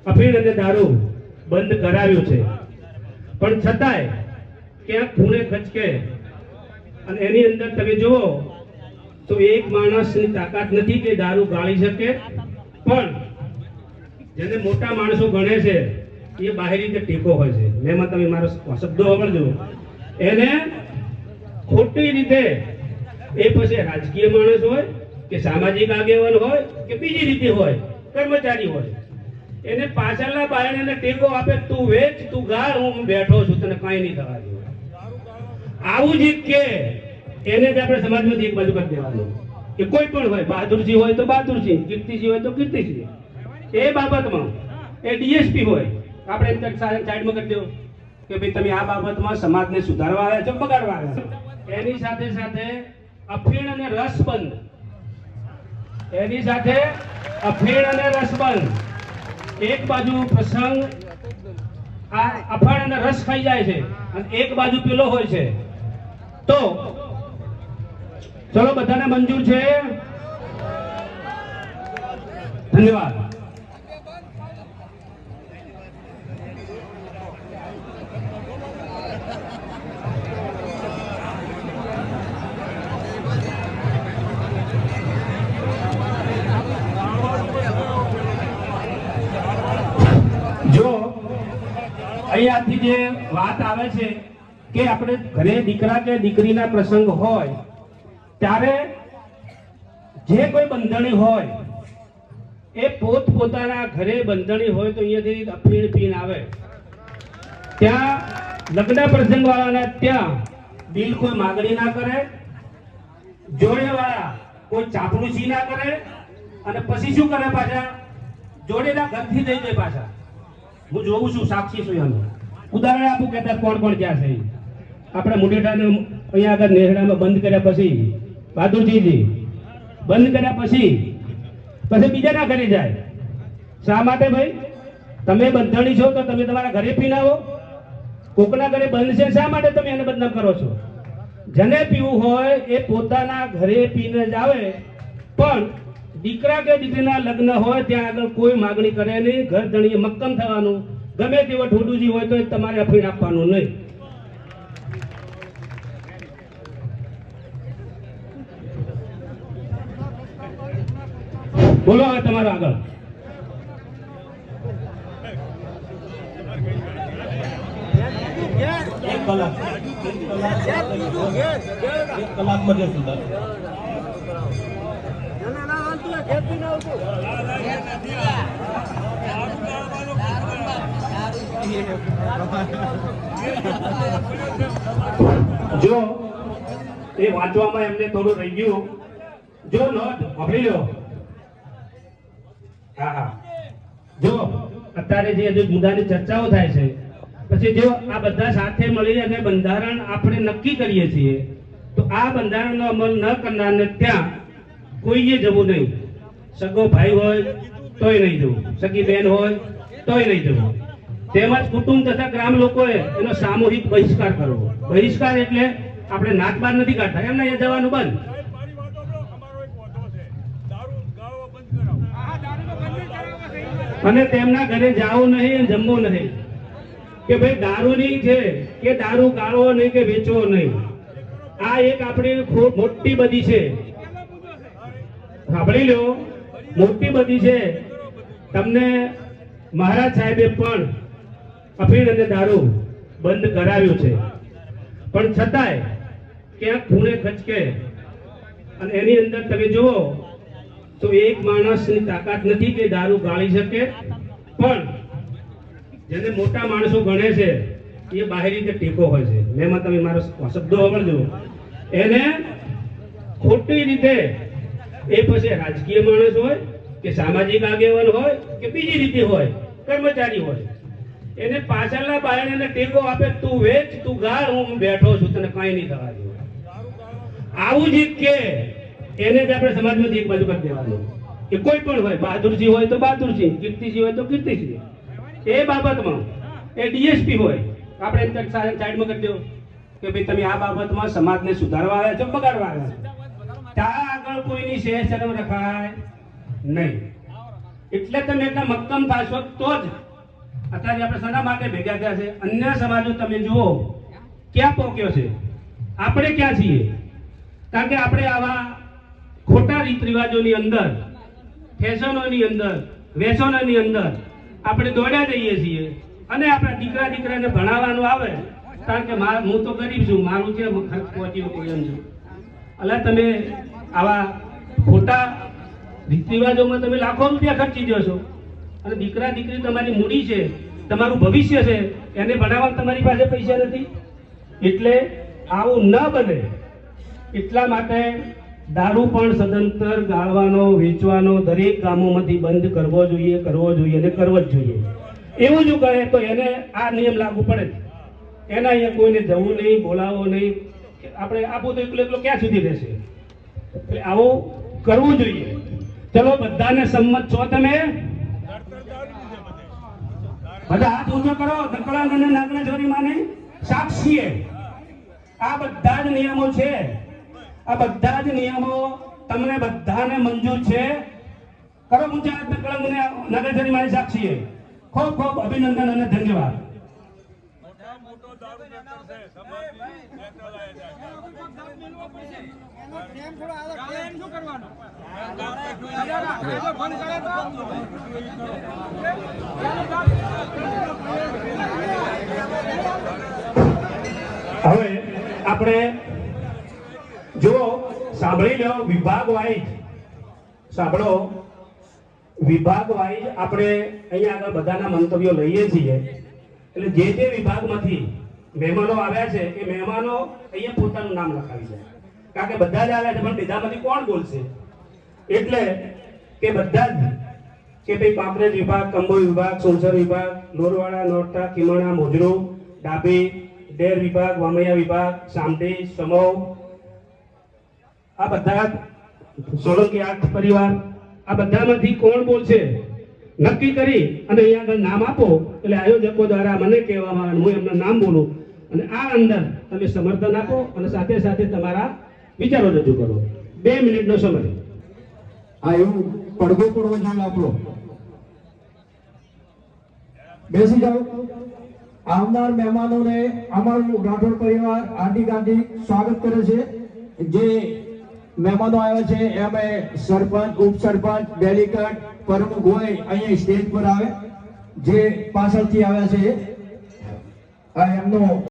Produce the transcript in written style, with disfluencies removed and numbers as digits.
અફીણ અને દારૂ બંધ કરાવ્યું છે, પણ છતાંય ક્યાંક ખૂણે ખચકે અને એની અંદર તમે જુઓ તો એક માણસની તાકાત નથી કે દારૂ ગાળી શકે, પણ જેને મોટા માણસો ગણે છે એ બાહરી રીતે ટેકો હોય છે. મેમાં તમે મારો શબ્દો સાંભળજો, એને ખોટી રીતે એ પછી રાજકીય માણસ હોય કે સામાજિક આગેવાન હોય કે બીજી રીતે હોય, કર્મચારી હોય, એને પાછળના બાયણને ટેકો આપે, તું વેચ, તું ગાળ, હું બેઠો છું, તને કઈ નહીં થવા દે. આવું જ કે એને જ આપણે સમાજમાંથી એક બાજુ કરી દેવાનું, કે કોઈ પણ હોય, બહાદુરજી હોય તો બહાદુરજી, કીર્તિજી હોય તો કીર્તિજી, એ બાબતમાં એ ડીએસપી હોય, આપણે એમ સાઈડમાં કરી દેવું કે ભાઈ તમે આ બાબતમાં સમાજને સુધારવા આવ્યા છો, બગાડવા આવ્યા છો. એની સાથે સાથે અફીણ અને રસબંધ, એની સાથે અફીણ અને રસબંધ, એક બાજુ પ્રસંગ આ અફાણ અને રસ ખાઈ જાય છે અને એક બાજુ પેલો હોય છે, તો ચલો બધાને મંજૂર છે? ધન્યવાદ. જો અહીંયાથી જે વાત આવે છે કે આપણે ઘરે દીકરા કે દીકરીના પ્રસંગ હોય ત્યારે જે કોઈ બંધણી હોય એ પોતપોતાના ઘરે બંધણી હોય તો અહીંયાથી અફીણ પીન આવે, ત્યાં લગ્ન પ્રસંગ વાળાને ત્યાં બિલ કોઈ માગણી ના કરે, જોડે વાળા કોઈ ચાપલુસી ના કરે, અને પછી શું કરે, પાછા જોડેના ઘરથી દઈ દે પાછા. હું જોઉં છું, સાક્ષી છું એનું. ઉદાહરણ આપું, કહેતા કોણ કોણ ક્યાં છે. આપણે મુંડેઠાને અહીંયા આગળ નેહડામાં બંધ કર્યા પછી, બહાદુરજીજી બંધ કર્યા પછી બીજાના ઘરે જાય. શા માટે ભાઈ? તમે બંધાણી છો તો તમે તમારા ઘરે પીને આવો, કોકના ઘરે બંધ છે, શા માટે તમે એને બદનામ કરો છો? જેને પીવું હોય એ પોતાના ઘરે પીને જ આવે, પણ દીકરા કે દીકરીના લગ્ન હોય ત્યાં આગળ કોઈ માગણી કરે નહીં, ઘર ધણીએ મક્કમ થવાનું, ગમે તેવો ઠોડુજી હોય તો તમારે અફીણ આપવાનું નહીં. બોલો હવે તમારો આગળ. એક કલાકમાં જે સુધાર જો એ વાંચવામાં એમને થોડું રહી ગયું. જો નોટ સાંભળી લો. હા, જો અત્યારે જે મુદ્દાની ચર્ચાઓ થાય છે, પછી જો આ બધા સાથે મળી અને બંધારણ આપણે નક્કી કરીએ છીએ, તો આ બંધારણનો અમલ ન કરનારને ત્યાં કોઈએ જવું નહીં. સગો ભાઈ હોય તોય નહીં જવું, સગી બેન હોય તોય નહીં જવું. તેમજ કુટુંબ તથા ગ્રામ લોકોએ એનો સામૂહિક બહિષ્કાર કરવો. બહિષ્કાર એટલે આપણે નાક બાર નથી કાઢતા, એમને અહીંયા જવાનું બંધ. અને તેમના ઘરે જાવું નહીં, જમવું નહીં, કે ભાઈ દારૂની છે કે દારૂ ગાળવો નહીં કે વેચવો નહીં. આ એક આપણી મોટી બધી છે, સાંભળી લો, મોટી બધી છે. તમને મહારાજ સાહેબે પણ અફીણ અને દારૂ બંધ કરાવ્યું છે, પણ છતાંય ક્યાંક ખૂણે ખચકે અને એની અંદર તમે જુઓ તો એક માણસની તાકાત નથી કે દારૂ ગાળી શકે, પણ જેને મોટા માણસો ગણે છે એ બાહરી રીતે ટેકો હોય છે. મેમાં તમે મારો શબ્દો સાંભળજો, એને ખોટી રીતે એ પછી રાજકીય માણસ હોય કે સામાજિક આગેવાન હોય કે બીજી રીતે હોય, કર્મચારી હોય, એને પાછળના બાયણને ટેકો આપે, તું વેચ, તું ગાળ, હું બેઠો છું, તને કઈ નહીં થવા દે. આવું જ કે એને જ આપણે સમાજમાંથી એક બાજુ કરી દેવાનું, કે કોઈ પણ હોય, બહાદુરજી હોય તો બહાદુરજી, કીર્તિજી હોય તો કીર્તિજી, એ બાબતમાં એ ડીએસપી હોય, આપણે એમ સાઈડમાં કરી દેવું કે ભાઈ તમે આ બાબતમાં સમાજને સુધારવા આવ્યા છો, બગાડવા આવ્યા છો. ત્યાં આગળ કોઈની શેર શરમ રખાય નહીં. એટલે તમે એટલા મક્કમ થશો તો જ અત્યારે આપણે શેના માટે ભેગા થયા છે. અન્ય સમાજો તમે જુઓ ક્યાં પહોંચ્યો છે, આપણે ક્યાં છીએ. કારણ કે આપણે આવા ખોટા રીત રિવાજોની અંદર, ફેશનોની અંદર, વ્યસનોની અંદર આપણે દોડ્યા જઈએ છીએ. અને આપણા દીકરાને ભણાવવાનું આવે કારણ કે હું તો ગરીબ છું, મારું છે ખર્ચ પહોંચ્યો કોઈ એમ છું. એટલે તમે આવા ખોટા રીત રિવાજોમાં તમે લાખો રૂપિયા ખર્ચી દો છો અને દીકરી તમારી મૂડી છે, તમારું ભવિષ્ય છે, એને ભણાવવા તમારી પાસે પૈસા નથી. એટલે આવું ન બને એટલા માટે દારૂ પણ સદંતર ગાળવાનો, વેચવાનો દરેક ગામોમાંથી બંધ કરવો જોઈએ અને કરવો જ જોઈએ. એવું જો કરે તો એને આ નિયમ લાગુ પડે. એના અહીંયા કોઈને જવું નહીં, બોલાવો નહીં. આપણે આપવું તો એકલો ક્યાં સુધી રહેશે. એટલે આવું કરવું જોઈએ. ચલો બધાને સંમત છો તમે? બધા હાથ ઊંચો કરો. ધકડાંગ અને નાગણેશ્વરી માને સાક્ષીએ આ બધા જ નિયમો છે. આ બધા જ નિયમો તમને બધાને મંજૂર છે. કરો ઊંચા હાથ. ધકડાંગ અને નાગણેશ્વરી માને સાક્ષીએ ખૂબ ખૂબ અભિનંદન અને ધન્યવાદ. હવે આપણે જો સાંભળી લો વિભાગ વાઇઝ, સાંભળો વિભાગ વાઇઝ આપણે અહીંયા આગળ બધાના મંતવ્યો લઈએ છીએ. એટલે જે વિભાગમાંથી મહેમાનો આવ્યા છે એ મહેમાનો અહીંયા પોતાનું નામ લખાવી જાય. કારણ કે બધા જ આવ્યા છે પણ બીજામાંથી કોણ બોલશે. એટલે કે બધા જ કે ભાઈ કાંકરેજ વિભાગ, કંબોઈ વિભાગ, સોનસર વિભાગ, લોરવાડા, નોરતા, ખીમણા, મોજરો, ડાબી, ડેર વિભાગ, વામૈયા વિભાગ, સામડી, સમો, આ બધા સોલંકી આઠ પરિવાર, આ બધામાંથી કોણ બોલશે નક્કી કરી અને અહીંયા આગળ નામ આપો. એટલે આયોજકો દ્વારા મને કહેવામાં આવે, હું એમનું નામ બોલું અને આ અંદર તમે સમર્થન આપો અને સાથે સાથે તમારા વિચારો રજૂ કરો. 2 મિનિટનો સમય. આ એવું પડઘો પડવો જોઈએ આપણો. બેસી જાઓ. આવનાર મહેમાનોને અમારું રાઠોડ પરિવાર હાર્દિક સ્વાગત કરે છે. જે મહેમાનો આવ્યા છે એમાં સરપંચ, ઉપસરપંચ, ડેલિગેટ, પ્રમુખ હોય અહીંયા સ્ટેજ પર આવે. જે પાછળથી આવ્યા છે આ એમનો